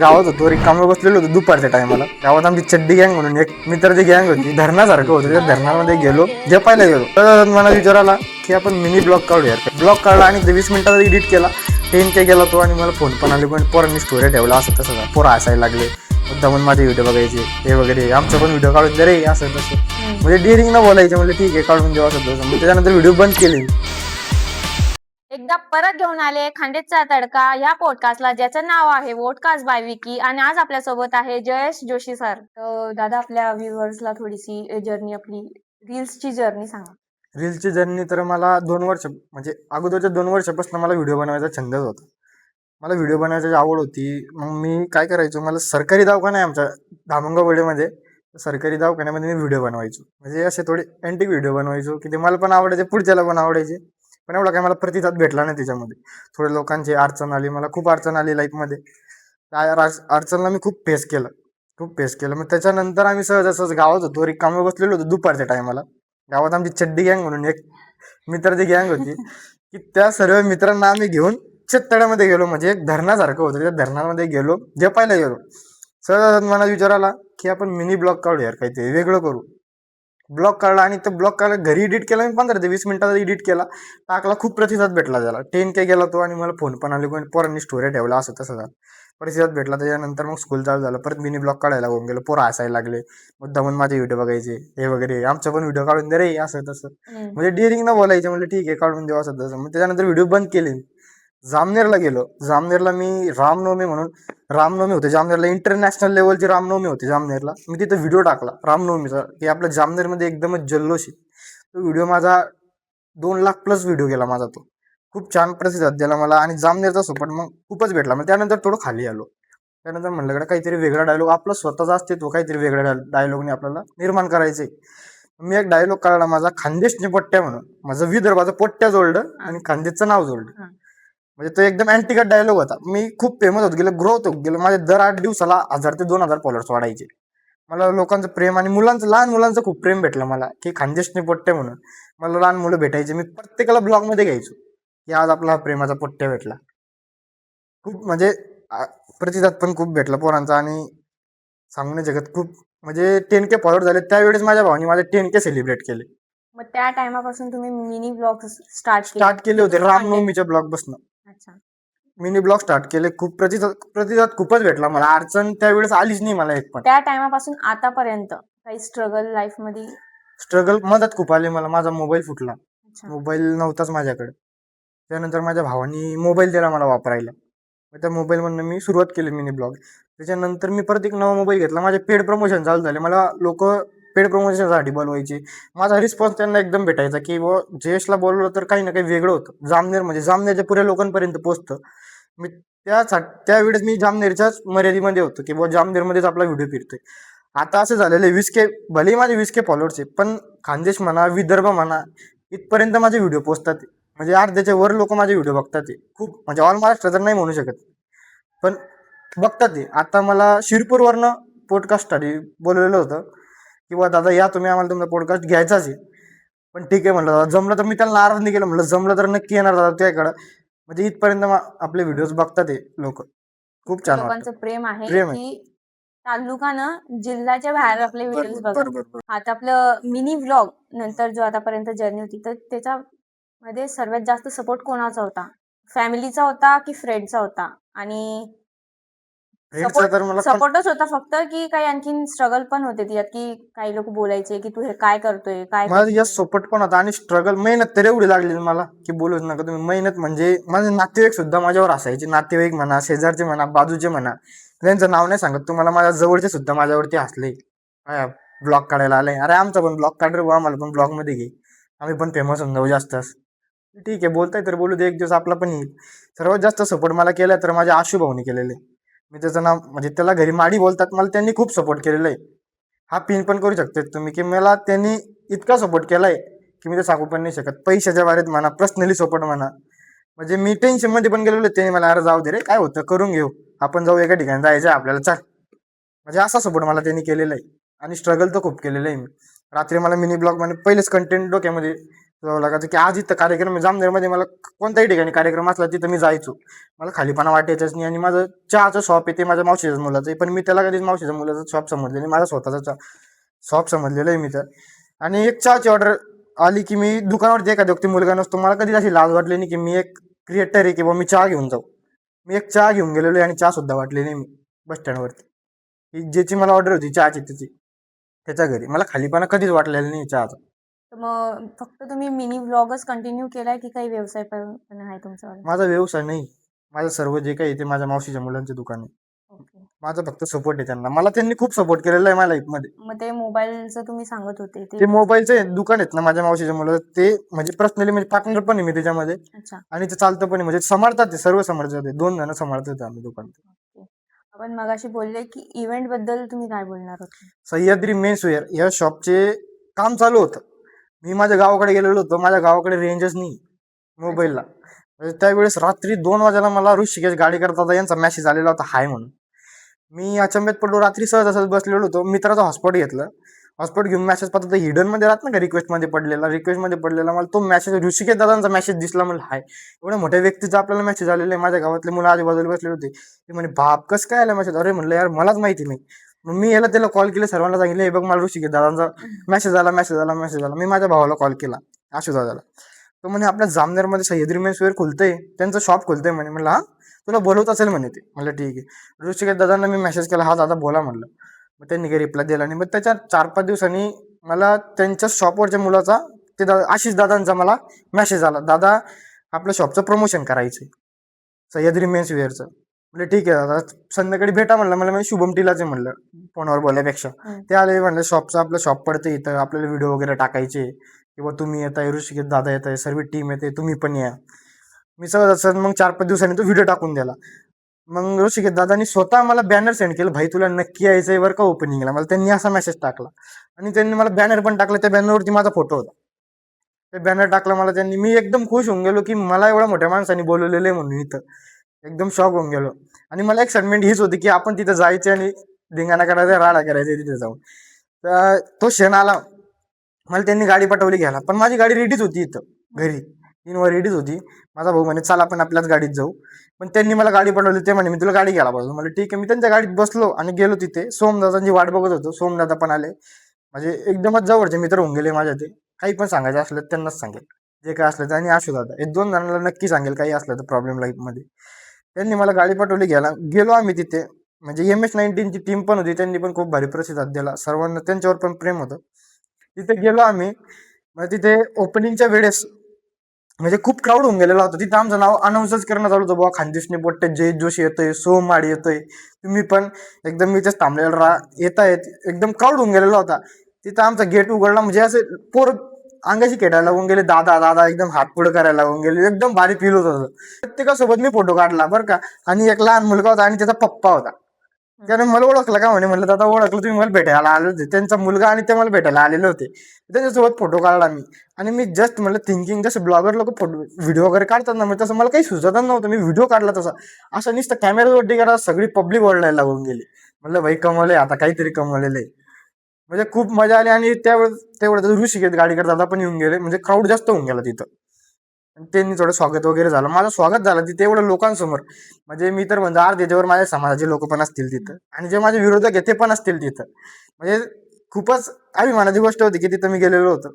गावात होतो, रिकामं बसलेलो होतो दुपारच्या टायमाला. गावात आमची चड्डी गँग म्हणून एक मित्राची गँग होती, धरणासारखं होतं. त्या धरणामध्ये गेलो, जपायला गेलो. तर मला विचार आला की आपण मिनी ब्लॉग काढूया. ब्लॉग काढला आणि 20 मिनिटात एडिट केला. 10K गेला तो आणि मला फोन पण आले, पण पोरांनी स्टोरी ठेवला असं तसं. पोरं हसायला लागले, मुद्दामून माझे व्हिडिओ बघायचे हे वगैरे. आमचं पण व्हिडिओ काढून दे रे असं तसं. म्हणजे डिअरिंग न बोलायचे, म्हणजे ठीक आहे काढून देऊ असं तसं. मग त्याच्यानंतर व्हिडिओ बंद केले. एकदा परत घेऊन आले खांदेचा तडका या पॉडकास्टला, ज्याचं नाव आहे वोडकास्ट बाय विकी. आणि आज आपल्या सोबत आहे जयेश जोशी सर. तर दादा, आपल्या व्ह्युअर्सला थोडीशी जर्नी, आपली रील्सची जर्नी सांगा. रील्सची जर्नी तर मला 2 वर्ष, म्हणजे अगोदरच्या 2 वर्षापासून मला व्हिडिओ बनवायचा छंदच होता. मला व्हिडिओ बनवायची आवड होती. मग मी काय करायचो, मला सरकारी दवाखाना आहे आमच्या धामणगावमध्ये. सरकारी दवाखान्यामध्ये मी व्हिडिओ बनवायचो. म्हणजे असे थोडे अँटिक व्हिडिओ बनवायचो की ते मला पण आवडायचे, पुढच्याला पण आवडायचे. पण एवढा काय मला प्रतिसाद भेटला नाही त्याच्यामध्ये. थोडे लोकांची अडचण आली, मला खूप अडचण आली लाईफमध्ये. त्या अडचणला मी खूप फेस केलं. मग त्याच्यानंतर आम्ही सहज गावात होतो, रिकामं बसलेलो होतो दुपारच्या टायमाला. गावात आमची चड्डी गँग म्हणून एक मित्राची गँग होती की त्या सर्व मित्रांना आम्ही घेऊन शेततळ्यामध्ये गेलो. म्हणजे एक धरणासारखं होतं, त्या धरणामध्ये गेलो, जपायला गेलो. सहज मला विचार आला की आपण मिनी ब्लॉग काढू यार, काहीतरी वेगळं करू. ब्लॉग काढला आणि तो ब्लॉग काढला, घरी एडिट केला मी. 15 ते 20 मिनिटात एडिट केला, टाकला. खूप प्रतिसाद भेटला त्याला. 10K गेला तो आणि मला फोन पण आले, पण पोरांनी स्टोरी ठेवला असं तसं झालं. प्रतिसाद भेटला. त्याच्यानंतर मग स्कूल चालू झालं, परत मिनी ब्लॉग काढायला होऊन गेलो. पोरं हसायला लागले, मुद्दामून माझे व्हिडिओ बघायचे हे वगैरे. आमचं पण व्हिडिओ काढून दे रे असं तसं. म्हणजे डिअरिंग न बोलायचे, म्हणजे ठीक आहे काढून देऊ असं तसं. मग त्याच्यानंतर व्हिडिओ बंद केले. जामनेरला गेलो. जामनेरला मी रामनवमी होते जामनेरला, इंटरनॅशनल लेवलची रामनवमी होती जामनेरला. मी तिथे व्हिडिओ टाकला रामनवमीचा की आपल्या जामनेरमध्ये एकदमच जल्लोष आहे. तो व्हिडिओ माझा 2 लाख प्लस व्हिडिओ गेला माझा तो. खूप छान प्रतिसाद दिला मला आणि जामनेरचा सपोर्ट मग खूपच भेटला. मग त्यानंतर थोडं खाली आलो. त्यानंतर म्हणलं कडे काहीतरी वेगळा डायलॉग, आपला स्वतःचा अस्तित्व काहीतरी वेगळ्या डायलॉगने आपल्याला निर्माण करायचंय. मी एक डायलॉग काढला माझा, खानदेशने पोट्ट्या म्हणून. माझं विदर्भाचं पोट्ट्या जोडलं आणि खानदेशचं नाव जोडलं. म्हणजे तो एकदम अँटिकट डायलॉग होता. मी खूप फेमस होत गेलो, ग्रोथ होत गेलो. माझे दर 8 दिवसाला 1000 ते 2000 फॉलोअर्स वाढायचे. मला लोकांचं प्रेम आणि लहान मुलांचं खूप प्रेम भेटलं मला की खानदेशने पोट्टे म्हणून. मला लहान मुलं भेटायचे. मी प्रत्येकाला ब्लॉग मध्ये घ्यायचो की आज आपला हा प्रेमाचा पोट्ट्या भेटला. खूप म्हणजे प्रतिसाद पण खूप भेटला पोरांचा. आणि सांगणे जगत खूप, म्हणजे 10K फॉलोअर झाले. त्यावेळेस माझ्या भावानी माझे 10K सेलिब्रेट केले. मग त्या टाइमापासून तुम्ही मिनी ब्लॉग स्टार्ट केले होते रामनवमीच्या ब्लॉग बसणं. अच्छा. मिनी ब्लॉग स्टार्ट केले. खूप प्रतिसाद खूपच भेटला मला. अडचण त्यावेळेस आलीच नाही मला एक पण. त्या टाइमापासून आतापर्यंत काही स्ट्रगल लाईफ मध्ये? स्ट्रगल मदत खूप आली मला. माझा मोबाईल फुटला, अच्छा. मोबाईल नव्हताच माझ्याकडे. त्यानंतर माझ्या भावानी मोबाईल दिला मला वापरायला. त्या मोबाईलमधनं मी सुरुवात केली मिनी ब्लॉग. त्याच्यानंतर मी परत एक नवा मोबाईल घेतला. माझे पेड प्रमोशन चालू झाले. मला लोक पेड प्रमोशनसाठी बोलवायचे. माझा रिस्पॉन्स त्यांना एकदम भेटायचा की जयेशला बोलवलं तर काही ना काही वेगळं होतं. जामनेरच्या पुऱ्या लोकांपर्यंत पोहोचतं. मी त्यावेळेस मी जामनेरच्याच मर्यादेमध्ये होतो की जामनेरमध्येच आपला व्हिडिओ फिरतोय. आता असं झालेलं 20K, भलेही माझे 20K फॉलोअर्स आहे, पण खानदेश म्हणा, विदर्भ म्हणा, इथपर्यंत माझे व्हिडिओ पोहोचतात. म्हणजे अर्ध्याच्या वर लोक माझे व्हिडिओ बघतात. खूप म्हणजे ऑल महाराष्ट्र तर नाही म्हणू शकत, पण बघतात ते. आता मला शिरपूरवरनं पॉडकास्टसाठी बोलवलेलं होतं की दादा या तुम्ही, आम्हाला तुमचा पॉडकास्ट घ्यायचाच आहे. पण ठीक आहे म्हणलं दादा, जमलं तर. मी त्याला नाराज नाही केलं, म्हणलं जमलं तर नक्की येणार दादा तुझ्याकडं. म्हणजे इथपर्यंत आपले व्हिडिओज बघतात लोक. खूप छान वाटतं. लोकांचं प्रेम आहे प्रेम आहे. की तालुकानं जिल्ह्याच्या बाहेर आपले व्हिडिओज बघतात. बरोबर. आता आपलं मिनी व्लॉग नंतर जो आतापर्यंत जर्नी होती, तर त्याच्यामध्ये सर्वात जास्त सपोर्ट कोणाचा होता? फॅमिलीचा होता की फ्रेंडचा होता? आणि फ्रेंडचा तर मला सपोर्टच होता फक्त, की काही आणखीन स्ट्रगल पण होते त्यात, की काही लोक बोलायचे की तू हे काय करतोय, काय माझा या सपोर्ट पण होता आणि स्ट्रगल, मेहनत तर एवढी लागली मला की बोलूच नका तुम्ही. मेहनत म्हणजे माझे नातेवाईक सुद्धा माझ्यावर असायचे. नातेवाईक म्हणा, शेजारचे म्हणा, बाजूचे म्हणा, त्यांचं नाव नाही सांगत तुम्हाला, माझ्या जवळचे सुद्धा माझ्यावरती हसले. ब्लॉग काढायला आले, अरे आमचा पण ब्लॉग काढ रे बुवा, आम्हाला पण ब्लॉग मध्ये घे, आम्ही पण फेमस होऊन जाऊ जास्त. ठीक आहे बोलताय तर बोलू दे, एक दिवस आपला पण येईल. सर्वात जास्त सपोर्ट मला केला तर माझ्या आशू भाऊनी केलेले. मी त्याचं नाव, म्हणजे त्याला घरी माडी बोलतात, मला त्यांनी खूप सपोर्ट केलेला आहे. हा पिन पण करू शकते तुम्ही की मला त्यांनी इतका सपोर्ट केलाय की मी ते सांगू पण नाही शकत. पैशाच्या बारेत म्हणा, पर्सनली सपोर्ट म्हणा. म्हणजे मी टेन्शन मध्ये पण गेलेलो, त्यांनी मला अरे जाऊ दे रे, काय होतं करून घेऊ, आपण जाऊ, एका ठिकाणी जायचं आपल्याला, चल. म्हणजे असा सपोर्ट मला त्यांनी केलेला आहे. आणि स्ट्रगल तर खूप केलेलं आहे मी. रात्री मला मिनी ब्लॉग मध्ये पहिलेच कंटेंट डोक्यामध्ये जावं लागायचं की आज इथं कार्यक्रम जामनेरमध्ये, मला कोणत्याही ठिकाणी कार्यक्रम असला तिथं मी जायचो. मला खालीपणा वाटायचंच नाही. आणि माझं चहाचं शॉप आहे ते माझ्या मावशीच्या मुलाचं आहे, पण मी त्याला कधीच मावशीच्या मुलाचं शॉप समजलं नाही. माझा स्वतःचा शॉप समजलेलं आहे मी तर. आणि एक चहाची ऑर्डर आली की मी दुकानावरती एखाद्या व्यक्ती मुलगा नसतो, मला कधीच अशी लाज वाटली नाही की मी एक क्रिएटर आहे किंवा मी चहा घेऊन जाऊ. मी एक चहा घेऊन गेलेलो आहे आणि चहा सुद्धा वाटली नाही मी बस स्टँडवरती. ही ज्याची मला ऑर्डर होती चहाची त्याच्या घरी मला खालीपणा कधीच वाटलेला नाही चहाचा. तर मग फक्त तुम्ही मिनी व्लॉगच कंटिन्यू केलाय की काही व्यवसाय पण आहे तुमचा? माझा व्यवसाय नाही, माझं सर्व जे काही आहे ते माझ्या मावशीच्या मुलांचे दुकान आहे. ओके. माझा फक्त सपोर्ट आहे त्यांना. मला त्यांनी खूप सपोर्ट केलेला आहे माझ्या लाईफमध्ये. मग ते मोबाईलचं तुम्ही सांगत होते ते? ते मोबाईलचे दुकान आहेत ना माझ्या मावशीच्या मुलं, ते म्हणजे पर्सनली म्हणजे पार्टनर पण आहे मी त्याच्यामध्ये. अच्छा. आणि ते चालतं पण आहे, म्हणजे सांभाळतात ते, सर्व सांभाळतात ते. 2 जण सांभाळतात आम्ही दुकान. ओके. आपण मगाशी बोलले की इव्हेंट बद्दल तुम्ही काय बोलणार होते? सह्याद्री मेन्सवेअर या शॉपचे काम चालू होतं. मी माझ्या गावाकडे गेलेलो होतो. माझ्या गावाकडे रेंजच नाही मोबाईलला. म्हणजे त्यावेळेस रात्री 2 वाजेला मला ऋषिकेश गाडी करता यांचा मेसेज आलेला होता हाय म्हणून. मी अचंबित पडलो. रात्री सहज असंच बसलेलो होतो. मित्राचा हॉटस्पॉट घेतलं. हॉटस्पॉट घेऊन मेसेज पाहतो तर हिडन मध्ये राहत ना का रिक्वेस्ट मध्ये पडलेला मला तो मेसेज ऋषिकेश दादांचा मेसेज दिसला. म्हणलं हाय, एवढ्या मोठ्या व्यक्तीचा आपल्याला मेसेज आलेला आहे. माझ्या गावातले मुलं आजूबाजूला बसले होते. ते म्हणे बाप कसं काय आला मेसेज? अरे म्हणलं यार मलाच माहिती नाही. मग मी याला त्याला कॉल केले, सर्वांना सांगितलं हे बघ मला ऋषिकेश दादांचा मेसेज आला. मी माझ्या भावाला कॉल केला, आशू दादाला. तो म्हणे आपल्या जामनेरमध्ये सह्याद्री मेन्सवेअर खुलतंय, त्यांचं शॉप खुलतंय म्हणे. म्हणलं हा, तुला बोलवत असेल म्हणे ते. म्हणलं ठीक आहे. ऋषिकेश दादांना मी मेसेज केला, हा दादा बोला म्हणलं. मग त्यांनी काही रिप्लाय दिला नाही. मग त्याच्या 4-5 दिवसांनी मला त्यांच्या शॉपवरच्या मुलाचा ते आशिष दादांचा मला मेसेज आला, दादा आपल्या शॉपचं प्रमोशन करायचंय सह्याद्री मेन्सवेअरचं. म्हणलं ठीक आहे दादा, संध्याकाळी भेटा म्हणलं. मला शुभम टीलाच आहे म्हणलं फोनवर बोलल्यापेक्षा. ते आले म्हणलं शॉपचं आपलं शॉप पडतं इथं, आपल्याला व्हिडिओ वगैरे टाकायचे किंवा तुम्ही येत आहे, ऋषिकेश दादा येत आहे, सर्व टीम येते, तुम्ही पण या. मी सहज असं मग 4-5 दिवसांनी तो व्हिडिओ टाकून दिला. मग ऋषिकेश दादांनी स्वतः मला बॅनर सेंड केलं, भाई तुला नक्की यायचंय बरं का ओपनिंगला. मला त्यांनी असा मेसेज टाकला आणि त्यांनी मला बॅनर पण टाकला. त्या बॅनरवरती माझा फोटो होता. ते बॅनर टाकला मला त्यांनी. मी एकदम खुश होऊन गेलो की मला एवढ्या मोठ्या माणसाने बोलवलेलं आहे म्हणून इथं. एकदम शॉक होऊन गेलो. आणि मला एक्साइटमेंट हीच होती की आपण तिथं जायचं आणि धिंगाणा करायचा, राडा करायचा तिथे जाऊन. तर तो क्षण आला. मला त्यांनी गाडी पाठवली घ्यायला, पण माझी गाडी रेडीच होती इथं घरी. 3 वर रेडीच होती. माझा भाऊ म्हणे चला आपण आपल्याच गाडीत जाऊ. पण त्यांनी मला गाडी पाठवली. ते म्हणे मी तुला गाडी घ्यायला पाहिजे. मला ठीक आहे. मी त्यांच्या गाडीत बसलो आणि गेलो तिथे. सोमदादांची वाट बघत होतो. सोमदादा पण आले. म्हणजे एकदमच जवळचे मित्र होऊन गेले माझ्या ते. काही पण सांगायचं असलं त्यांनाच सांगेल, जे काय असलं तर. आणि आशू दादा हे 2 जणांना नक्की सांगेल काही असलं तर प्रॉब्लेम लाईफमध्ये. त्यांनी मला गाडी पाठवली घ्यायला. गेलो आम्ही तिथे. म्हणजे MS-19 ची टीम पण होती, त्यांनी पण खूप भारी प्रतिसाद दिला. सर्वांना त्यांच्यावर पण प्रेम होतं. तिथे गेलो आम्ही. मग तिथे ओपनिंगच्या वेळेस म्हणजे खूप क्राऊड होऊन गेलेला होता. तिथं आमचं नाव अनाऊन्सच करणं चालू होतं, बुवा खानदेशने बोट्टे जयेश जोशी येतोय, सोम माडी येतोय, तुम्ही पण एकदम मी तेच थांबलेलं राहा, येत आहेत. एकदम क्राऊड होऊन गेलेला होता. तिथं आमचा गेट उघडला, म्हणजे असे पोर अंगाशी खेळायला लागून गेले, दादा दादा एकदम हात पुढे करायला लागून गेले. एकदम भारी फील होत होतं. प्रत्येकासोबत मी फोटो काढला बरं का. आणि एक लहान मुलगा होता आणि त्याचा पप्पा होता. त्याने मला ओळखलं का म्हणे. म्हणलं दादा ओळखलं, तुम्ही मला भेटायला आले होते. त्यांचा मुलगा आणि ते मला भेटायला आलेले होते. त्यांच्यासोबत फोटो काढला मी. आणि मी जस्ट म्हणलं थिंकिंग, जसं ब्लॉगर लोक फोटो व्हिडिओ वगैरे काढतात ना, तसं मला काही सुचतच नव्हतं. मी व्हिडिओ काढला तसा, असं नुसतं कॅमेरावरती करा, सगळी पब्लिक ओढायला लागून गेली. म्हणलं भाई कमवले, आता काहीतरी कमवलेलं आहे. म्हणजे खूप मजा आली. आणि त्यावेळेस तेवढं ऋषिकेश गाडीकर दादा पण येऊन गेले. म्हणजे क्राऊड जास्त होऊन गेला तिथं. त्यांनी थोडं स्वागत वगैरे झालं. माझं स्वागत झालं तिथे एवढं लोकांसमोर. म्हणजे मी तर म्हणजे अर्ध्याच्यावर माझ्या समाजाचे लोक पण असतील तिथं, आणि जे माझे विरोधक आहे ते पण असतील तिथं. म्हणजे खूपच अभिमानाची गोष्ट होती की तिथं मी गेलेलो होतो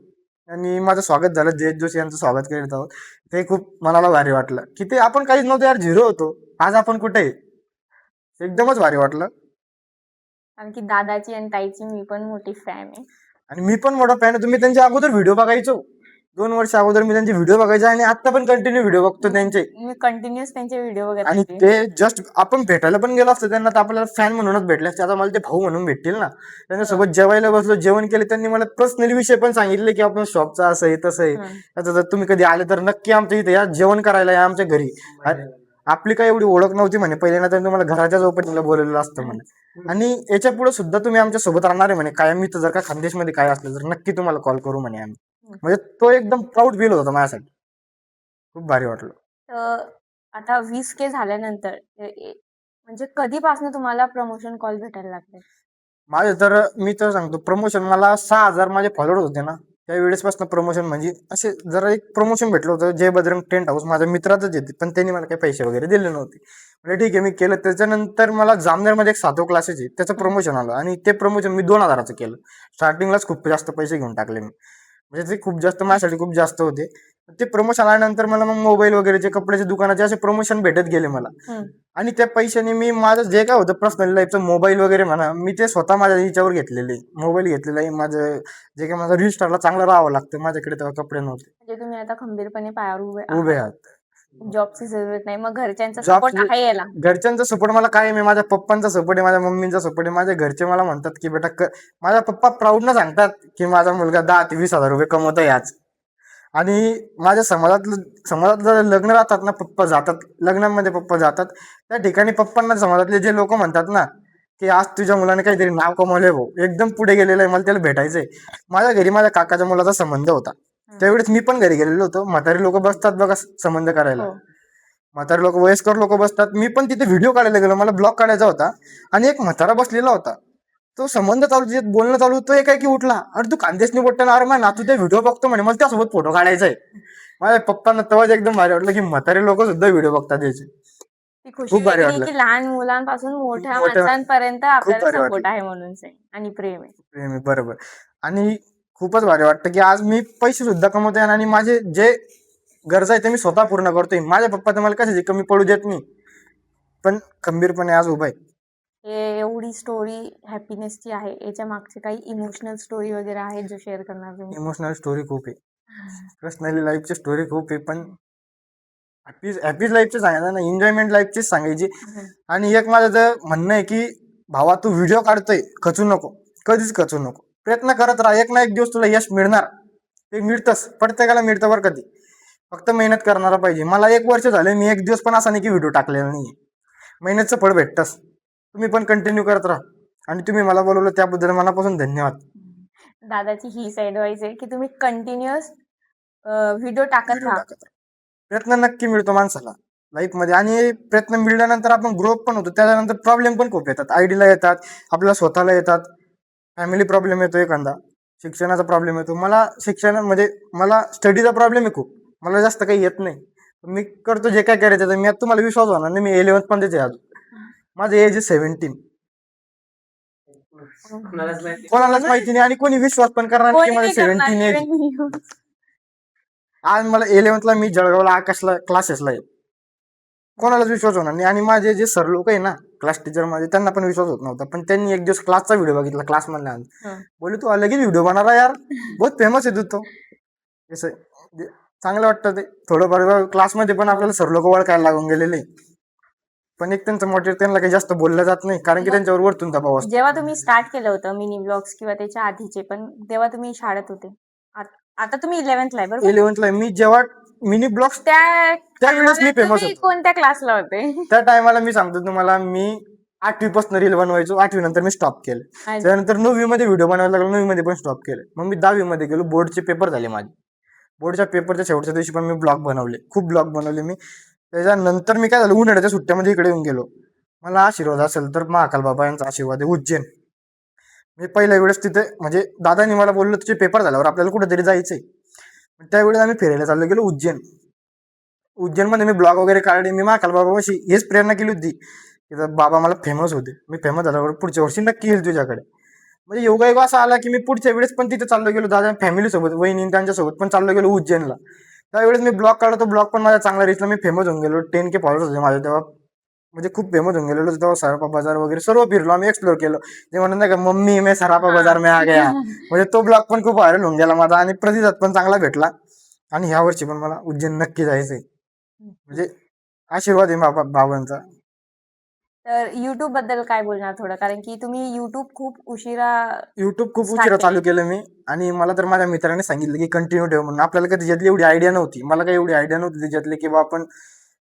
आणि माझं स्वागत झालं. जयेश जोशी यांचं स्वागत करीत आहोत. ते खूप मनाला भारी वाटलं की ते आपण काहीच नव्हतं यार, झिरो होतो, आज आपण कुठे आहे. एकदमच भारी वाटलं. कारण की दादाची आणि ताईची मी पण मोठी फॅन आहे. आणि मी पण मोठा फॅन होतो. मी त्यांच्या अगोदर व्हिडिओ बघायचो. 2 वर्ष अगोदर मी त्यांचे व्हिडिओ बघायचे आणि आता पण कंटिन्यू व्हिडिओ बघतो त्यांचे. मी कंटिन्युअस त्यांचे व्हिडिओ बघत आणि होते. ते जस्ट आपण भेटायला पण गेलो असतो त्यांना, तर आपल्याला फॅन म्हणूनच भेटले असते. आता मला ते भाऊ म्हणून भेटतील ना. त्यांच्यासोबत जेवायला बसलो, जेवण केले. त्यांनी मला पर्सनली विषय पण सांगितले की आपण शॉपचा असं आहे तसं आहे. आता जर तुम्ही कधी आले तर नक्की आमच्या इथे या, जेवण करायला या आमच्या घरी. आपली काही एवढी ओळख नव्हती म्हणे पहिले ना, तर तुम्हाला घराच्याच ओपनिंगला बोललेलं असतं म्हणे. आणि याच्या पुढे सुद्धा तुम्ही आमच्या सोबत राहणार आहे म्हणे कायम. मी तर जर का खानदेशमध्ये काय असलं तर नक्की तुम्हाला कॉल करू म्हणे आम्ही. म्हणजे तो एकदम प्राऊड फील होता माझ्यासाठी. खूप भारी वाटलं. तर आता 20K झाल्यानंतर म्हणजे कधीपासून तुम्हाला प्रमोशन कॉल भेटायला लागले? माझे तर मी तर सांगतो, प्रमोशन मला 6,000 माझे फॉलोअर्स होते ना, त्यावेळेसपासून प्रमोशन म्हणजे असे जरा एक प्रमोशन भेटलं होतं. जय बजरंग टेंट हाऊस माझ्या मित्राचंच येते, पण त्यांनी मला काही पैसे वगैरे दिले नव्हते. म्हणजे ठीक आहे मी केलं. त्याच्यानंतर मला जामनेरमध्ये एक साधो क्लासेस आहे, त्याचं प्रमोशन आलं आणि ते प्रमोशन मी 2,000चं केलं. स्टार्टिंगलाच खूप जास्त पैसे घेऊन टाकले मी, म्हणजे ते खूप जास्त माझ्यासाठी खूप जास्त होते. ते प्रमोशन आल्यानंतर मला मग मोबाईल वगैरेचे कपड्याच्या दुकानाचे असे प्रमोशन भेटत गेले मला. आणि त्या पैशाने मी माझं जे काय होतं पर्सनल लाईफचं मोबाईल वगैरे म्हणा, मी ते स्वतः माझ्या हिच्यावर घेतलेले. मोबाईल घेतलेला आहे माझं, जे काय माझं रील चांगलं राहावं लागतं, माझ्याकडे तेव्हा कपडे नव्हते. म्हणजे तुम्ही आता खंबीरपणे पायावर उभे उभे आहात. आहात. जॉबची जरूरत नाही. मग घरच्यांचा जॉब सपोर्ट आहे याला? घरच्यांचा सपोर्ट मला काय आहे, माझ्या पप्पांचा सपोर्ट आहे, माझ्या मम्मींचा सपोर्ट आहे. माझे घरचे मला म्हणतात की बेटा माझ्या पप्पा प्राऊडनं सांगतात की माझा मुलगा 10,000 ते 20,000 रुपये कमवतोय आज. आणि माझ्या समाजात जर लग्न राहतात ना, पप्पा जातात लग्नामध्ये, पप्पा जातात त्या ठिकाणी पप्पांना समाजातले जे लोक म्हणतात ना की आज तुझ्या मुलाने काहीतरी नाव कमवलंय भाऊ, एकदम पुढे गेलेलं आहे, मला त्याला भेटायचंय. माझ्या घरी माझ्या काकाच्या मुलाचा संबंध होता. त्यावेळेस मी पण घरी गेलेलो होतो. म्हातारी लोक बसतात बघा संबंध करायला, हो. म्हातारे लोक, वयस्कर लोक बसतात. मी पण तिथे व्हिडिओ काढायला गेलो, मला ब्लॉग काढायचा होता. आणि एक म्हातारा बसलेला होता, तो संबंध चालू, तिथे बोलणं चालू, तो एक आहे की उठला, अरे तू खानदेशनी बोलतो, अरे माझ्या नातू ते व्हिडिओ बघतो म्हणे, मला त्यासोबत फोटो काढायचाय. माझ्या पप्पांना तेव्हाच एकदम भारी वाटलं की म्हातारे लोक सुद्धा व्हिडिओ बघतात याचे. ती खुशी खूप भारी वेगळी वाटलं. की लहान मुलांपासून मोठ्या मोठ्या माणसांपर्यंत खूप आपल्याला भारी सपोर्ट वाटलं. आहे म्हणून आणि प्रेम आहे. प्रेम आहे, बरोबर. आणि खूपच भारी वाटतं की आज मी पैसे सुद्धा कमवतोय आणि माझे जे गरजा आहे ते मी स्वतः पूर्ण करतोय. माझ्या पप्पा तर मला कशाची कमी पडू देत नाही, पण खंबीरपणे आज उभा आहे. हे एवढी स्टोरी हॅपीनेसची आहे, याच्या मागची काही इमोशनल स्टोरी वगैरे आहे जो शेअर करणार तुम्ही? इमोशनल स्टोरी खूप आहे, पर्सनली लाईफची स्टोरी खूप आहे, पण हॅपी लाईफची सांगायचं ना, एन्जॉयमेंट लाईफचीच सांगायची. आणि एक माझं तर म्हणणं आहे की भावा, तू व्हिडिओ काढतोय, खचू नको, कधीच खचू नको, प्रयत्न करत राहा. एक ना एक दिवस तुला यश मिळणार, ते मिळतंच, प्रत्येकाला मिळतं बरं कधी, फक्त मेहनत करणारा पाहिजे. मला 1 वर्ष झाले, मी एक दिवस पण असा नाही की व्हिडिओ टाकलेला नाहीये. मेहनतचं फळ भेटतंच. तुम्ही पण कंटिन्यू करत राहा. आणि तुम्ही मला बोलवलं त्याबद्दल मनापासून धन्यवाद. दादाची हीच ऍडवाइस आहे की तुम्ही कंटिन्युअस व्हिडिओ टाकत व्हिडिओ राहा. टाकत राहा. प्रयत्न नक्की मिळतो माणसाला लाईफमध्ये, आणि प्रयत्न मिळाल्यानंतर आपण ग्रोथ पण होतो. त्याच्यानंतर प्रॉब्लेम पण खूप येतात, आयडीला येतात, आपल्याला स्वतःला येतात, फॅमिली प्रॉब्लेम येतो, एखादा शिक्षणाचा प्रॉब्लेम येतो. मला शिक्षण म्हणजे मला स्टडीचा प्रॉब्लेम आहे खूप, मला जास्त काही येत नाही. मी करतो जे काय करायचं ते. मी आता तुम्हाला विश्वास होणार नाही, मी 11th मध्येच आहे अजून. माझं एज आहे 17. कोणालाच माहिती नाही आणि कोणी विश्वास पण करणार नाही की कोणी माझं नाही करणार 17 एज. even you. आज मला 11thला मी जळगावला आकाशला क्लासेसला आहे, कोणालाच विश्वास होणार नाही. आणि माझे जे सर लोक आहे ना, क्लास टीचर माझे, त्यांना पण विश्वास होत नव्हता. पण त्यांनी एक दिवस क्लासचा व्हिडिओ बघितला, क्लास मधला, बोले तू लगेच व्हिडिओ बना रहा यार, बहुत फेमस आहे तू. तो असं चांगलं वाटतं ते थोडंफार. क्लासमध्ये पण आपल्याला सर लोक ओळखायला लागून गेलेले, पण एक त्यांचं मोटिव्ह, त्यांना काही जास्त बोललं जात नाही कारण की त्यांच्यावर वरतून दबाव असतो. जेव्हा तुम्ही स्टार्ट केलं होतं मिनी ब्लॉग्स किंवा त्याच्या आधीचे पण, तेव्हा तुम्ही शाळेत होते. आता तुम्ही 11th ला आहे बरोबर? 11thला मी जेव्हा मिनी ब्लॉग्स, त्यावेळेस मी फेमस तुम्ही होतो. कोणत्या क्लासला होते? त्या टायमाला मी सांगतो तुम्हाला, मी 8वी पासून रील बनवायचो. 8वी नंतर मी स्टॉप केलं. त्यानंतर 9वी मध्ये व्हिडिओ बनवायला लागलो, 9वी मध्ये पण स्टॉप केलं. मग मी 10वी मध्ये गेलो, बोर्डचे पेपर झाले माझे. बोर्डच्या पेपरच्या शेवटच्या दिवशी पण मी ब्लॉग बनवले, खूप ब्लॉग बनवले मी. त्याच्यानंतर मी काय झालं, उन्हाळ्याच्या सुट्ट्यामध्ये इकडे येऊन गेलो. मला आशीर्वाद असेल तर महाकाल बाबा यांचा आशीर्वाद आहे, उज्जैन. मी पहिल्या वेळेस तिथे, म्हणजे दादानी मला बोललं तुझे पेपर झाल्यावर आपल्याला कुठेतरी जायचंय. त्यावेळेस आम्ही फिरायला चाललो गेलो उज्जैनमध्ये. मी ब्लॉग वगैरे काढले. मी महाकाल बाबाशी हेच प्रेरणा केली होती की बाबा मला फेमस होते, मी फेमस झाल्यावर पुढच्या वर्षी नक्की येईल तुझ्याकडे. म्हणजे योगायोग असा आला की मी पुढच्या वेळेस पण तिथे चाललो गेलो, दादा फॅमिली सोबत, वहिनी त्यांच्यासोबत पण चाललो गेलो उज्जैनला. त्यावेळेस मी ब्लॉग काढतो, ब्लॉग पण माझा चांगला रिचला, मी फेमस होऊन गेलो. 10K फॉलोअर्स होते माझे तेव्हा, म्हणजे खूप फेमस होऊन गेलेलो तेव्हा. सराफा बाजार वगैरे सर्व फिरलो आम्ही, एक्सप्लोर केलं. जे म्हणत नाही का, मम्मी मैं सराफा बाजार में आ गया, म्हणजे तो ब्लॉग पण खूप व्हायरल होऊन गेला माझा आणि प्रतिसाद पण चांगला भेटला. आणि ह्या वर्षी पण मला उज्जैन नक्की जायचंय, म्हणजे आशीर्वाद आहे बाबांचा. तर युट्यूब बद्दल काय बोलणार थोडं, कारण की तुम्ही युट्यूब खूप उशिरा चालू केलं मी. आणि मला तर माझ्या मित्राने सांगितलं की कंटिन्यू ठेव म्हणून. आपल्याला काही त्याच्यातली एवढी आयडिया नव्हती, मला काही एवढी आयडिया नव्हती त्याच्यातली की आपण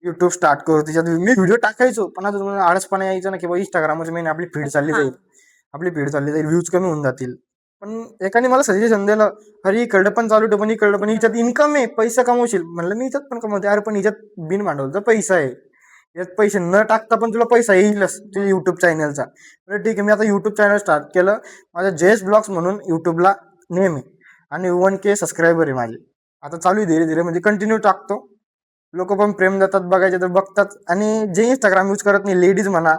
युट्यूब स्टार्ट करू. त्याच्यात मी व्हिडिओ टाकायचो, पण आता तुम्हाला आळसपणा यायचं ना की इंस्टाग्रामवर मेन आपली फीड चालली जाईल, व्ह्यूज कमी होऊन जातील. पण एकाने मला सजेशन दिलं, अरे इकडं पण चालू ठेव, पण इकडं पण, हिच्यात इन्कम आहे, पैसा कमवशील. म्हणलं मी हिच्यात पण कमवते, अरे पण हिच्यात बिन भांडवलचा पैसा आहे, यात पैसे न टाकता पण तुला पैसा येईलच तुझ्या युट्यूब चॅनलचा. ठीक आहे, मी आता युट्यूब चॅनल स्टार्ट केलं, माझं JS ब्लॉग्स म्हणून युट्यूबला नेम आहे. आणि 1K सबस्क्रायबर आहे माझे. आता चालू आहे धीरे धीरे, म्हणजे कंटिन्यू टाकतो. लोक पण प्रेम देतात, बघायचे तर बघतात. आणि जे इंस्टाग्राम यूज करत नाही, लेडीज म्हणा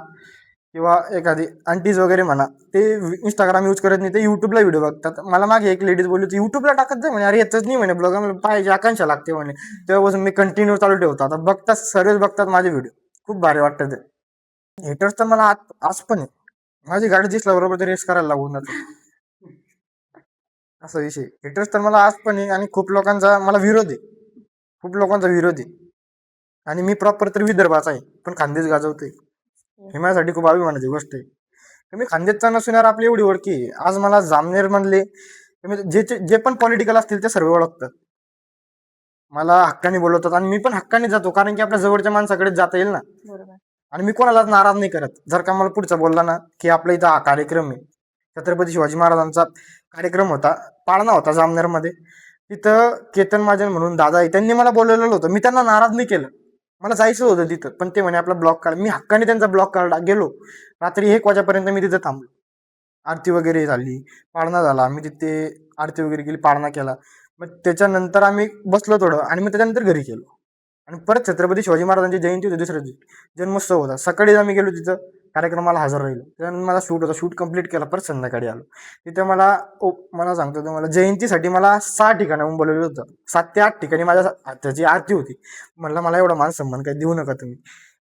किंवा एखादी आंटीज वगैरे म्हणा, ते इंस्टाग्राम यूज करत नाही, ते युट्यूबला व्हिडिओ बघतात. मला मागे एक लेडीज बोलली होती, युट्यूबला टाकत जाय म्हणे. अरे येतच नाही म्हणे ब्लॉग, मला पाहिजे, आकांक्षा लागते म्हणे. तेव्हापासून मी कंटिन्यू चालू ठेवतो. आता बघतात, सर्वच बघतात माझे व्हिडिओ. खूप भारी वाटतं ते. हेटर्स तर मला आज पण आहे. माझी गाडी दिसल्याबरोबर ते रेस करायला लागून जातो, असा विषय. हेटर्स तर मला आज पण आहे, आणि खूप लोकांचा मला विरोध आहे. खूप लोकांचा विरोध आहे. आणि मी प्रॉपर तर विदर्भाचा आहे, पण खानदेश गाजवतोय. हे माझ्यासाठी खूप अभिमानाची गोष्ट आहे. तर मी खानदेशचा नसून यार आपली एवढी ओळखी आहे. आज मला जामनेर मधले जे जे पण पॉलिटिकल असतील ते सर्व ओळखतात. मला हक्काने बोलवतात, आणि मी पण हक्काने जातो, कारण की आपल्या जवळच्या माणसाकडे जाता येईल ना. बरोबर. आणि मी कोणालाच नाराज नाही करत. जर का मला पुढचा बोलला ना की आपल्या इथं हा कार्यक्रम आहे, छत्रपती शिवाजी महाराजांचा कार्यक्रम होता, पाळणा होता जामनेरमध्ये, तिथं केतन महाजन म्हणून दादा आहे, त्यांनी मला बोलवलेलं होतं. मी त्यांना नाराज नाही केलं. मला जायचं होतं तिथं, पण ते म्हणे आपला ब्लॉक काढ. मी हक्काने त्यांचा ब्लॉक काढला, गेलो. रात्री 1 वाजेपर्यंत मी तिथं थांबलो. आरती वगैरे झाली, पाळणा झाला, आम्ही तिथे आरती वगैरे केली, पाळणा केला. मग त्याच्यानंतर आम्ही बसलो थोडं, आणि मग त्याच्यानंतर घरी गेलो. आणि परत छत्रपती शिवाजी महाराजांची जयंती होती, दुसऱ्या दिवशी जन्मोत्सव होता. सकाळी आम्ही गेलो तिथं, कार्यक्रमाला हजर राहिलो. त्यानंतर मला शूट होता, शूट कंप्लीट केला, परत संध्याकाळी आलो. तिथं मला सांगतो तुम्हाला, जयंतीसाठी मला 6 ठिकाणाहून बोलवलं होतं. 7 ते 8 ठिकाणी माझ्या हाताची आरती होती. म्हणलं मला एवढा मान सन्मान काही देऊ नका तुम्ही.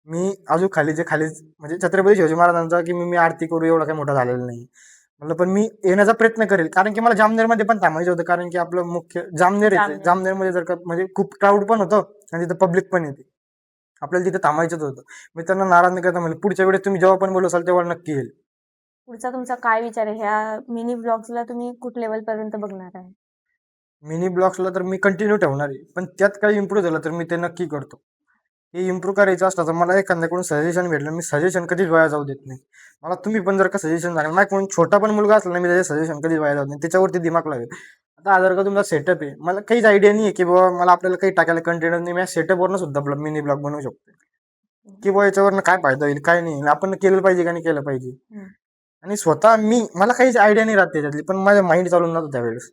मी अजून खाली म्हणजे छत्रपती शिवाजी महाराजांचा की मी आरती करू एवढा काही मोठा झालेला नाही. म्हणलं पण मी येण्याचा प्रयत्न करेल, कारण की मला जामनेरमध्ये पण थांबायचं होतं, कारण की आपलं मुख्य जामनेर येते. जामनेर. जामनेरमध्ये जर का म्हणजे खूप क्राऊड पण होतं, आणि तिथं पब्लिक पण येते. आपल्याला तिथे थांबायचंच होतं. मी त्यांना नाराज नाही करता, म्हणलं पुढच्या वेळेस तुम्ही जेव्हा पण बोलवसाल तेव्हा नक्की येईल. पुढचा तुमचा काय विचार आहे? ह्या मिनी ब्लॉग्सला तुम्ही कुठ लेवल पर्यंत बघणार आहे? मिनी ब्लॉग्सला तर मी कंटिन्यू ठेवणार आहे, पण त्यात काही इम्प्रूव्ह झालं तर मी ते नक्की करतो. हे इम्प्रूव्ह करायचं असलं तर मला एखाद्याकडून सजेशन भेटलं, मी सजेशन कधीच वाया जाऊ देत नाही. मला तुम्ही पण जर का सजेशन सांगा, माझ्याकडून छोटा पण मुलगा असला ना, मी त्याचे सजेशन कधीच वाया जात नाही, त्याच्यावरती दिमाग लागेल. आता जर का तुमचा सेटअप आहे, मला काहीच आयडिया नाही आहे की बाबा मला आपल्याला काही टाकायला कंटेंट नाही, मी सेटअपवरनं सुद्धा मिनी ब्लॉग बनवू शकतो. की बाबा याच्यावरनं काय फायदा होईल, काय नाही, आपण केलं पाहिजे का नाही केलं पाहिजे. आणि स्वतः मला काहीच आयडिया नाही राहत त्याच्यातली, पण माझ्या माइंड चालून जातो त्यावेळेस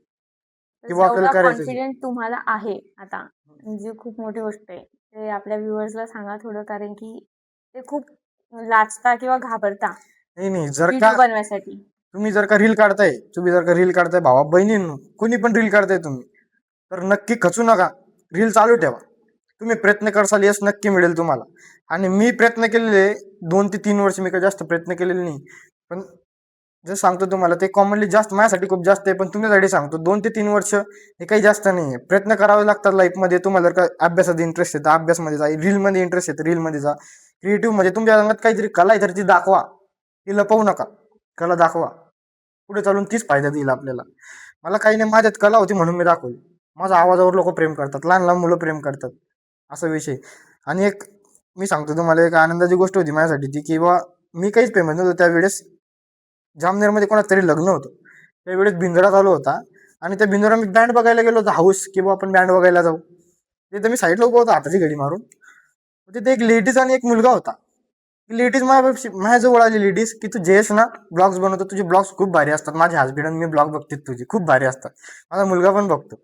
की बाबा आपल्याला एवढा करायचं. कॉन्फिडेंट तुम्हाला आहे आता, म्हणजे खूप मोठी गोष्ट आहे. ते आपल्या व्ह्युअर्सला सांगा थोडं, कारण की ते खूप लाजता किंवा घाबरता नाही, जर व्हिडिओ का बनवायसाठी. तुम्ही जर का रील काढताय भावा बहिणींनो, कोणी पण रील काढताय तुम्ही, तर नक्की खचू नका, रील चालू ठेवा. तुम्ही प्रयत्न करसाल, यश नक्की मिळेल तुम्हाला. आणि मी प्रयत्न केलेले 2 ते 3 वर्ष, मी काही जास्त प्रयत्न केलेले नाही. पण जे सांगतो तुम्हाला, ते कॉमनली जास्त माझ्यासाठी खूप जास्त आहे, पण तुमच्यासाठी सांगतो 2 ते 3 वर्ष हे काही जास्त नाही आहे. प्रयत्न करावे लागतात लाईफमध्ये. तुम्हाला जर का अभ्यासात इंटरेस्ट आहे तर अभ्यासमध्ये जा, रीलमध्ये इंटरेस्ट आहे तर रीलमध्ये जा, क्रिएटिव्ह मध्ये तुमच्या अंगात काहीतरी कला आहे तर ती दाखवा, ती लपवू नका, कला दाखवा. पुढे चालून तीच फायदा देईल आपल्याला. मला काही नाही, माझ्यात कला होती म्हणून मी दाखवली. माझ्या आवाजावर लोक प्रेम करतात, लहान लहान मुलं प्रेम करतात, असा विषय. आणि एक मी सांगतो तुम्हाला, एक आनंदाची गोष्ट होती माझ्यासाठी ती, की बा मी काहीच फेमस नव्हतो त्यावेळेस. जामनेरमध्ये कोणाचं तरी लग्न होतं, त्यावेळेस बिंजोरा चालू होता, आणि त्या बिंजोरा मी बँड बघायला गेलो होतो, हाऊस की बा आपण बँड बघायला जाऊ. तिथे मी साईडला उभा होता हाताची घडी मारून. तिथे एक लेडीज आणि एक मुलगा होता. लेडीज माझ्याजवळ आली, लेडीज की तू जयेश ना ब्लॉग्स बनवतो, तुझे ब्लॉग्स खूप भारी असतात, माझे हसबंड आणि मी ब्लॉग बघते तुझे खूप भारी असतात, माझा मुलगा पण बघतो.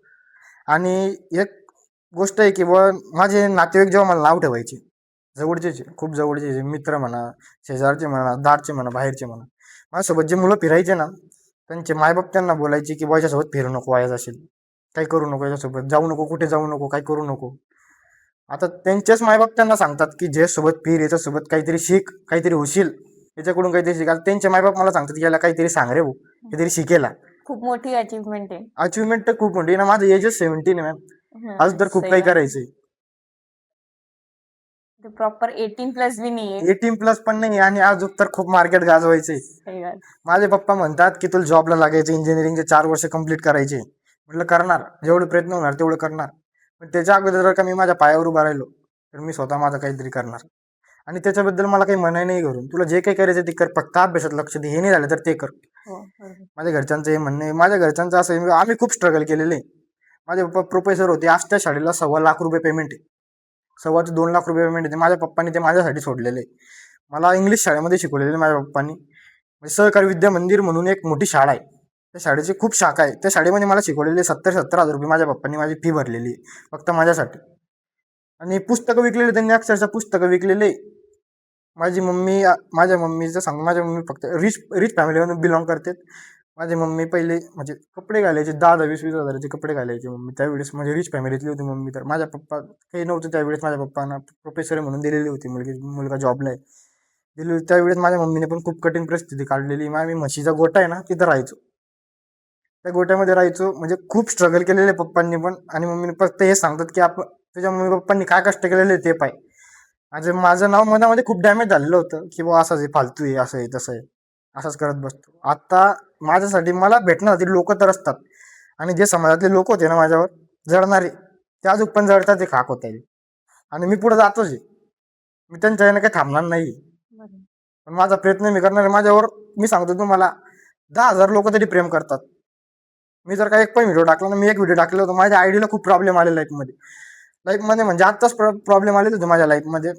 आणि एक गोष्ट आहे की बा माझे नातेवाईक जेव्हा मला नाव ठेवायचे, जवळचे खूप जवळचे मित्र म्हणा, शेजारचे म्हणा, दारचे म्हणा, बाहेरचे म्हणा, माझ्यासोबत जे मुलं फिरायचे ना, त्यांचे मायबाप त्यांना बोलायचे की बा याच्यासोबत फिरू नको, वाया जाशील, काही करू नको, याच्यासोबत जाऊ नको, कुठे जाऊ नको, काही करू नको. आता त्यांचेच मायबाप त्यांना सांगतात की जयसोबत फिर, याच्यासोबत काहीतरी शिक, काहीतरी होशील, याच्याकडून काहीतरी शिक. आता त्यांचे मायबाप मला सांगतात की याला काहीतरी सांग रे भाऊ, काहीतरी शिकेला. खूप मोठी अचीवमेंट आहे. अचिव्हमेंट तर खूप मोठी ना, माझं एजच 17 आहे मॅम, आज तर खूप काही करायचंय. प्रॉपर 18+ बी नाहीये. 18+ पण नाही, आणि अजून तर खूप मार्केट गाजवायचंय. सही बात. माझे पप्पा म्हणतात की तुला जॉबला लागायचं, इंजिनिअरिंगचे 4 वर्ष कंप्लीट करायचे. म्हटलं करणार, जेवढे प्रयत्न होणार तेवढं करणार. पण त्याच्या अगोदर जर का मी माझ्या पायावर उभा राहिलो तर मी स्वतः माझं काहीतरी करणार. आणि त्याच्याबद्दल मला काही म्हणाय नाही घरून, तुला जे काही करायचं ते कर, फक्त अभ्यासात लक्ष दे, हे नाही झालं तर ते कर. हो, बरोबर. माझ्या घरच्यांचं हे म्हणणं आहे. माझ्या घरच्यांचं असं आहे, आम्ही खूप स्ट्रगल केलेले. माझे पप्पा प्रोफेसर होते, आज त्या शाळेला 1.25 लाख रुपये पेमेंट आहे, 1.25 ते 2 लाख रुपये पेमेंट आहे. माझ्या पप्पांनी ते माझ्यासाठी सोडलेले. मला इंग्लिश शाळेमध्ये शिकवलेले माझ्या पप्पांनी. म्हणजे सहकारी विद्या मंदिर म्हणून एक मोठी शाळा आहे, त्या शाळेची खूप शाखा आहे. त्या शाळेमध्ये मला शिकवलेले 70,000 रुपये माझ्या पप्पांनी माझी फी भरलेली आहे, फक्त माझ्यासाठी. आणि पुस्तकं विकलेले त्यांनी, अक्षरशः पुस्तकं विकलेले. माझ्या मम्मीचं सांगू, माझ्या मम्मी फक्त रिच रिच फॅमिलीमधून बिलॉंग करते. माझी मम्मी पहिले म्हणजे कपडे घालायचे 10,000 20,000 हजाराचे कपडे घालायचे मम्मी त्यावेळेस, म्हणजे रिच फॅमिलीतली होती मम्मी. तर माझ्या पप्पा काही नव्हतं त्यावेळेस, माझ्या पप्पांना प्रोफेसर म्हणून दिलेली होती मुलगा जॉबला आहे दिली होती. त्यावेळेस माझ्या मम्मीने पण खूप कठीण परिस्थिती काढलेली. मी म्हशीचा गोठा आहे ना, तिथं राहायचो. त्या गोट्यामध्ये राहायचो, म्हणजे खूप स्ट्रगल केलेले पप्पांनी पण. आणि मम्मीने फक्त हे सांगतात की आपण तुझ्या मम्मी पप्पांनी काय कष्ट केलेले ते पाय. म्हणजे माझं नाव मनामध्ये खूप डॅमेज झालेलं होतं की बा असंच आहे, फालतू आहे, असं आहे तसं आहे, असंच करत बसतो. आता माझ्यासाठी मला भेटण्यासाठी लोक तर असतात, आणि जे समाजातले लोक होते ना माझ्यावर जळणारे, ते अजून पण जळतात, ते खाक होत आहे. आणि मी पुढे जातोच आहे, मी त्यांच्या यानं काही थांबणार नाही. पण माझा प्रयत्न मी करणार आहे. माझ्यावर मी सांगतो तुम्हाला, 10,000 लोक तरी प्रेम करतात. मी जर का एक पण व्हिडिओ टाकला ना, मी एक व्हिडिओ टाकला होता, माझ्या आयडीला खूप प्रॉब्लेम आले लाईफमध्ये म्हणजे आत्ताच प्रॉब्लेम आलेले होते माझ्या लाईफमध्ये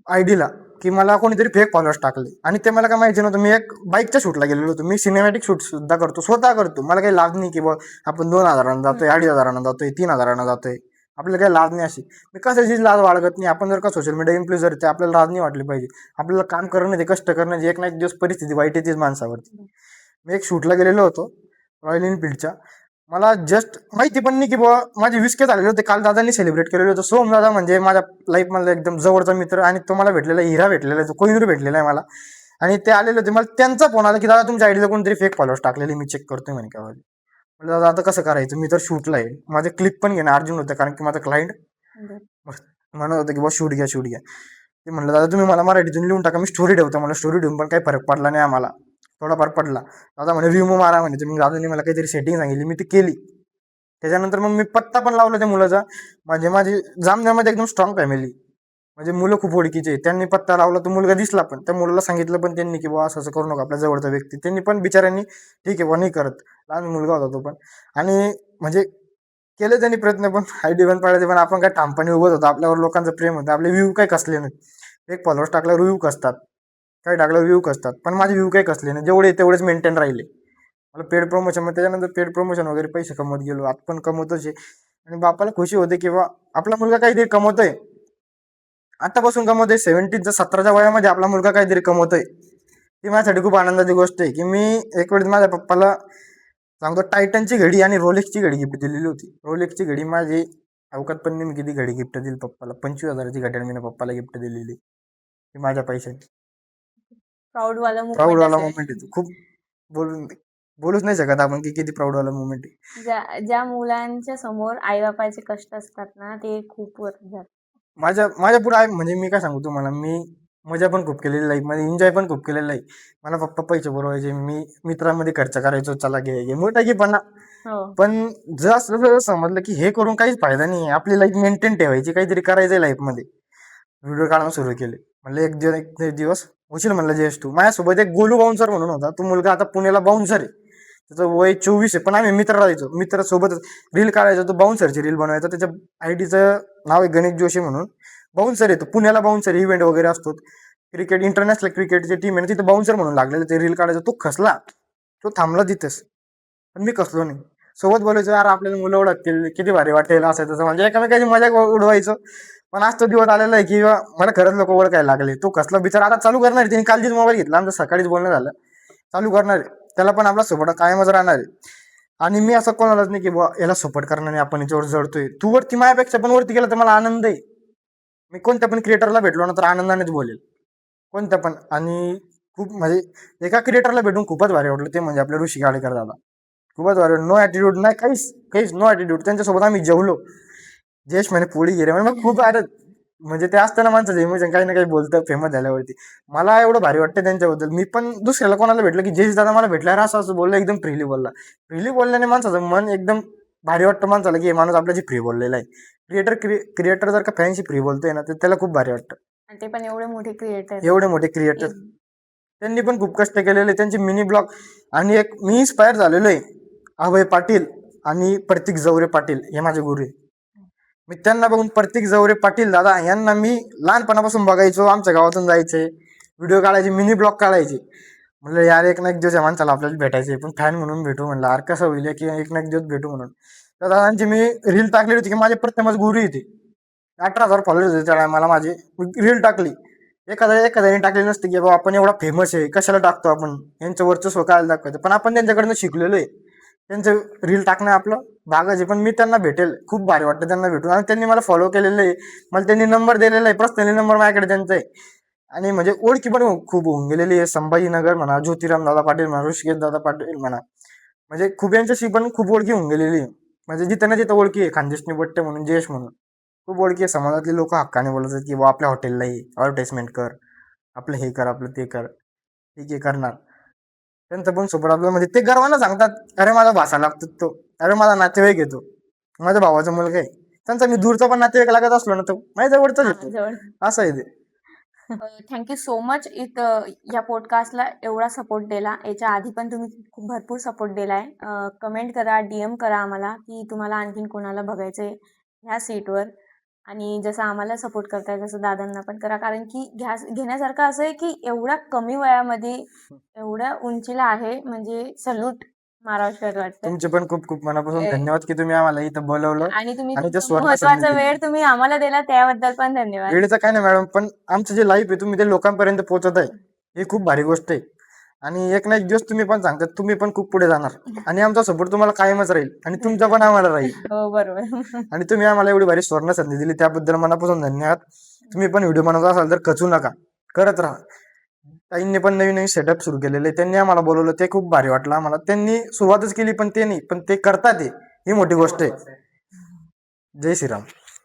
आयडीला, की मला कोणीतरी फेक फॉलोअर्स टाकले. आणि ते मला काय माहिती नव्हतं. मी एक बाईकच्या शूटला गेलेलो होतो. मी सिनेमॅटिक शूट सुद्धा करतो, स्वतः करतो. मला काही लाज नाही की बा आपण 2,000 जातोय, 2,500 जातोय, 3,000 जातोय, आपल्याला काही लाज नाही अशी. मी कशाची लाज बाळगत नाही. आपण जर का सोशल मीडिया इन्फ्लुएन्सर ते आपल्याला लाज नाही वाटली पाहिजे. आपल्याला काम करणं ते कष्ट करणं, एक ना एक दिवस परिस्थिती वाईट येतेच माणसावरती. मी एक शूटला गेलेलो होतो रॉयल एनफिल्डच्या. मला जस्ट माहिती पण नाही की बुवा माझे 20K झालेले होते. काल दादांनी सेलिब्रेट केलेले होते. सोम दादा म्हणजे माझ्या लाईफ मधला एकदम जवळचा मित्र, आणि तो मला भेटलेला हिरा भेटलेला आहे, तो कोहिनूर भेटलेला आहे मला. आणि ते आलेले होते, मला त्यांचा फोन आला की दादा तुमच्या आयडीला कोणतरी फेक फॉलोअर्स टाकलेले, मी चेक करतोय म्हणे काय. म्हणजे दादा आता कसं करायचं, मी तर शूटला आहे, माझे क्लिप पण घेणं अर्जंट होतं, कारण की माझा क्लायंट म्हणत होतं की बा शूट घ्या. ते म्हणलं दादा तुम्ही मला मराठीतून लिहून टाका, मी स्टोरी ठेवतो. मला स्टोरी ठेवून पण काही फरक पडला नाही आम्हाला, थोडाफार पडला. दादा म्हणे रिमूव्ह मारा म्हणे. तुम्ही दादाने मला काहीतरी सेटिंग सांगितली, मी ती केली. त्याच्यानंतर मग मी पत्ता पण लावला त्या मुलाचा. म्हणजे माझी जामण्यामध्ये एकदम स्ट्रॉंग फॅमिली, म्हणजे मुलं खूप ओळखीचे. त्यांनी पत्ता लावला, तो मुलगा दिसला पण, त्या मुलाला सांगितलं पण त्यांनी की बा असं करू नका, आपल्या जवळचा व्यक्ती. त्यांनी पण बिचाऱ्यांनी ठीक आहे बा नाही करत, लहान मुलगा होता तो पण. आणि म्हणजे केले त्यांनी प्रयत्न, पण आयडी पण पाडायचे, पण आपण काय ठामपणे उभं होतो. आपल्यावर लोकांचं प्रेम होतं, आपले व्ह्यू काही कसले नाही. एक फॉलोअर्स टाकल्यावर व्ह्यू कसतात, काही टाकल्यावर व्ह्यू कसतात, पण माझे व्ह्यू काही कसले नाही. जेवढे तेवढेच मेंटेन राहिले. मला पेड प्रमोशन, मग त्याच्यानंतर पेड प्रमोशन वगैरे पैसे कमवत गेलो, आता पण कमवतोच आहे. आणि बापाला खुशी होते की बा आपला मुलगा काहीतरी कमवतोय, आतापासून कमवतोय. 17च्या वयामध्ये आपला मुलगा काहीतरी कमवतोय. ती माझ्यासाठी खूप आनंदाची गोष्ट आहे. की मी एक वेळेस माझ्या पप्पाला सांगतो, टायटनची घडी आणि रोलेक्सची घडी गिफ्ट दिलेली होती. रोलेक्सची घडी माझी अवकात पण नाही, मी किती घडी गिफ्ट दिली पप्पाला. 25,000ची घडी मी पप्पाला गिफ्ट दिलेली, ती माझ्या पैशाने. प्राऊड वाला प्राऊड मुवमेंट वाला असेल. मोमेंट आहे, खूप बोलून बोलूच नाही शकत आपण की किती प्राऊड वाला मोमेंट आहे. ज्या मुलांच्या समोर आई बापाचे कष्ट असतात ना, ते खूप वर जातात. माझ्या पुढे आहे, म्हणजे मी काय सांगू तुम्हाला, मी मजा पण खूप केलेली लाईफ मध्ये, एन्जॉय पण खूप केलेलं आहे. मला पप्पा पैसे पुरवायचे, मी मित्रांमध्ये खर्च करायचो, चला घे मोठा की पण. हो. पण जसं समजलं की हे करून काहीच फायदा नाही, आपली लाईफ मेंटेन ठेवायची, काहीतरी करायचंय लाईफ मध्ये. व्हिडिओ काढणं सुरू केले. म्हणलं एक दिवस होशील म्हणलं जयेश तू. माझ्यासोबत एक गोलू बाउन्सर म्हणून होता, तो मुलगा आता पुण्याला बाउन्सर आहे. त्याचं वय 24 आहे, पण आम्ही मित्र राहायचो. मित्रासोबत रील काढायचो, तो बाउन्सरची रील बनवायचा. त्याच्या आयडीचं नाव आहे गणेश जोशी म्हणून. बाउन्सर आहे तो, पुण्याला बाउन्सर, इव्हेंट वगैरे असतो. क्रिकेट, इंटरनॅशनल क्रिकेटची टीम आहे, तिथे बाउन्सर म्हणून लागलेलं. ते रील काढायचं, तो खसला, तो थांबला तिथेच, पण मी कसलो नाही. सोबत बोलायचो, यार आपल्याला मुलं ओळखतील, किती भारी वाटेल, असं तसं, म्हणजे एकामेकाची मजा उडवायचो. पण आज तो दिवस आलेला आहे की मला खरंच लोक ओळखायला लागले. तो कसला बिचारा आता चालू करणार आहे, त्यांनी कालचीच मोबाईल घेतला, आमचं सकाळीच बोलणं झालं, चालू करणार आहे. त्याला पण आपला सपोर्ट कायमच राहणार आहे. आणि मी असं कोणालाच नाही की बुवा याला सपोर्ट करणार नाही, आपण याच्यावर जळतोय. तू वरती माझ्यापेक्षा पण वरती गेला तर मला आनंद आहे. मी कोणत्या पण क्रिएटरला भेटलो ना तर आनंदानेच बोलेल, कोणत्या पण. आणि खूप म्हणजे एका क्रिएटरला भेटून खूपच भारी वाटलं, ते म्हणजे आपल्या ऋषी गाडेकर दादा. खूपच भारी, नो ॲटिट्यूड नाही, काहीच नो ॲटिट्यूड. त्यांच्यासोबत आम्ही जेवलो, जयेश म्हणे पोळी गेले म्हणजे, मग खूप अरे म्हणजे ते असताना माणसाचं इमोशन काही ना काही बोलतं फेमस झाल्यावरती. मला एवढं भारी वाटतं त्यांच्याबद्दल. मी पण दुसऱ्याला कोणाला भेटलं की जयेश दादा मला भेटला, असं असं बोललं, एकदम फ्रीली बोलला. फ्रीली बोलल्याने माणसाचं मन एकदम भारी वाटतं माणसाला, की हे माणूस आपल्याशी फ्री बोललेला आहे. क्रिएटर जर का फॅनशी फ्री बोलतोय ना, तर त्याला खूप भारी वाटतं. आणि ते पण एवढे मोठे क्रिएटर. एवढे मोठे क्रिएटर, त्यांनी पण खूप कष्ट केलेले, त्यांचे मिनी ब्लॉग. आणि एक मी इन्स्पायर झालेलो आहे, अभय पाटील आणि प्रतीक जवरे पाटील, हे माझे गुरु आहे. मी त्यांना बघून, प्रतीक जवरे पाटील दादा यांना मी लहानपणापासून बघायचो. आमच्या गावातून जायचे, व्हिडिओ काढायचे, मिनी ब्लॉग काढायचे. म्हणलं यार एक ना एक दिवस या माणसाला आपल्याला भेटायचे, पण फॅन म्हणून भेटू म्हणलं. यार कसं होईल की एक ना एक दिवस भेटू म्हणून. तर दादांची मी रील टाकली होती की माझे प्रथमच गुरु येते. 18,000 फॉलोअर्स होते त्या मला माझे. रील टाकली. एखाद्याने टाकली नसते की बाबा आपण एवढा फेमस आहे, कशाला टाकतो आपण, यांचं वर्चस्व काय दाखवायचं. पण आपण त्यांच्याकडनं शिकलेलो आहे. त्यांचं रील टाकणं आपलं भागच आहे. पण मी त्यांना भेटेल, खूप भारी वाटतं त्यांना भेटून. आणि त्यांनी मला फॉलो केलेलं आहे, मला त्यांनी नंबर दिलेला आहे, पर्सनली नंबर माझ्याकडे त्यांचा आहे. आणि म्हणजे ओळखी पण खूप होऊन गेलेली आहे. संभाजीनगर म्हणा, ज्योतिराम दादा पाटील म्हणा, ऋषिकेश दादा पाटील म्हणा, म्हणजे खूप यांच्याशी पण खूप ओळखी होऊन गेलेली आहे. म्हणजे जिथं ना तिथं ओळखी आहे. खानदेशनी बट्टे म्हणून, जयेश म्हणून खूप ओळखी आहे. समाजातले लोक हक्काने बोलतात की बा आपल्या हॉटेलला ये, ॲडव्हर्टाइजमेंट कर, आपलं हे कर, आपलं ते कर. ठीक आहे, करणार. त्यांचं पण सपोर्ट आपलं, म्हणजे ते गर्वानं सांगतात, अरे माझा भाषा लागतो तो, अरे माझा नातेवाईक येतो, माझ्या भावाचा मुलगा आहे. त्यांचा मी दूरचा पण नातेवाईक लागत असलो ना, तो माझ्या जवळचाच येतो. जवळ. असं आहे ते. थँक्यू सो मच इथं या पॉडकास्टला एवढा सपोर्ट दिला. याच्या आधी पण तुम्ही खूप भरपूर सपोर्ट दिलाय. कमेंट करा, DM करा आम्हाला की तुम्हाला आणखीन कोणाला बघायचंय ह्या सीटवर. आणि जसं आम्हाला सपोर्ट करताय तसं दादांना पण करा. कारण की घेण्यासारखं असं आहे की एवढ्या कमी वयामध्ये एवढ्या उंचीला आहे, म्हणजे सल्यूट मारावंसं वाटतं. तुमचे पण खूप खूप मनापासून ए, धन्यवाद की तुम्ही आम्हाला इथं बोलवलं आणि तुम्ही आणि ते तुमचा स्वर्ण महत्वाचा संधी वेळ तुम्ही आम्हाला दिला त्याबद्दल पण धन्यवाद. वेळेचं काय नाही मॅडम, पण आमचं जे लाईफ आहे तुम्ही ते लोकांपर्यंत पोहोचत आहे, ही खूप भारी गोष्ट आहे. आणि एक ना एक दिवस तुम्ही पण सांगतात, तुम्ही पण खूप पुढे जाणार. आणि आमचा सपोर्ट तुम्हाला कायमच राहील आणि तुमचा पण आम्हाला राहील. हो बरोबर. आणि तुम्ही आम्हाला एवढी भारी स्वर्ण संधी दिली त्याबद्दल मनापासून धन्यवाद. तुम्ही पण व्हिडिओ बनवत असाल तर खचू नका, करत राहा. ताईंनी पण नवीन नवीन सेटअप सुरू केलेले, त्यांनी आम्हाला बोलवलं, ते खूप भारी वाटलं आम्हाला. त्यांनी सुरुवातच केली पण ते नाही, पण ते करतात, ही मोठी गोष्ट आहे. जय श्रीराम.